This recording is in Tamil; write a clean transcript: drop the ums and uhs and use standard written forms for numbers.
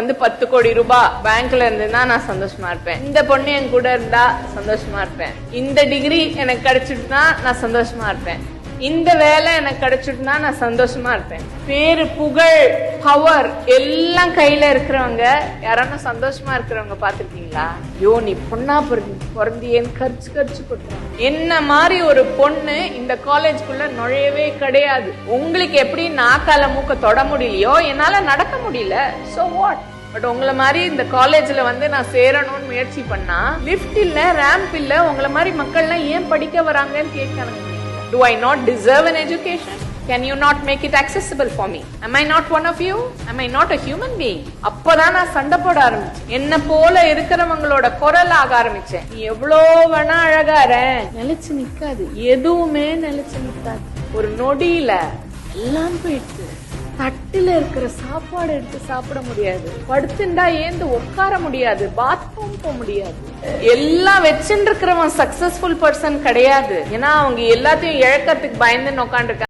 10 கோடி ரூபாய் பேங்க்ல இருந்துன்னா நான் சந்தோஷமா இருப்பேன். இந்த பொண்ணு என் கூட இருந்தா சந்தோஷமா இருப்பேன். இந்த டிகிரி எனக்கு கிடைச்சிட்டுனா நான் சந்தோஷமா இருப்பேன். இந்த வேலை எனக்கு கிடைச்சிட்டுனா நான் சந்தோஷமா இருப்பேன். பேரு, புகழ், பவர் எல்லாம் கையில இருக்கிறவங்க யாரான சந்தோஷமா இருக்கிறவங்க பாத்துருக்கீங்களா? ஐயோ, நீ பொண்ணா பிறந்தியேன்னு கரிச்சு கொடுத்துறாங்க. என்ன மாதிரி ஒரு பொண்ணு இந்த காலேஜ்குள்ள நுழையவே கிடையாது. உங்களுக்கு எப்படி நாக்கால மூக்க தொட முடியலையோ என்னால நடக்க முடியல. So what? பட் உங்களை மாதிரி இந்த காலேஜ்ல நான் சேரணும்னு முயற்சி பண்ணா லிஃப்ட் இல்ல, ரேம்ப் இல்ல, உங்களை மாதிரி மக்கள்லாம் ஏன் படிக்க வராங்கன்னு கேட்கணும். Do I not deserve an education? Can you not make it accessible for me? Am I not one of you? Am I not a human being? அப்பதான் நான் சண்டை போட ஆரம்பிச்சேன். என்ன போல இருக்கிறவங்களோட குரல் ஆக ஆரம்பிச்சேன். நீ எவ்வளோ வேணா அழகார நிலைச்சு நிக்காது, எதுவுமே நிலைச்சு நிக்காது. ஒரு நொடியில எல்லாம் போயிடுச்சு. தட்டுல இருக்கிற சாப்பாடு எடுத்து சாப்பிட முடியாது, படுத்துண்டா ஏந்து உட்கார முடியாது, பாத்ரூம் போக முடியாது. எல்லாம் வச்சுட்டு இருக்கிறவன் சக்சஸ்ஃபுல் பர்சன் கிடையாது. ஏன்னா அவங்க எல்லாத்தையும் இழக்கிறதுக்கு பயந்து உட்காந்துருக்காங்க.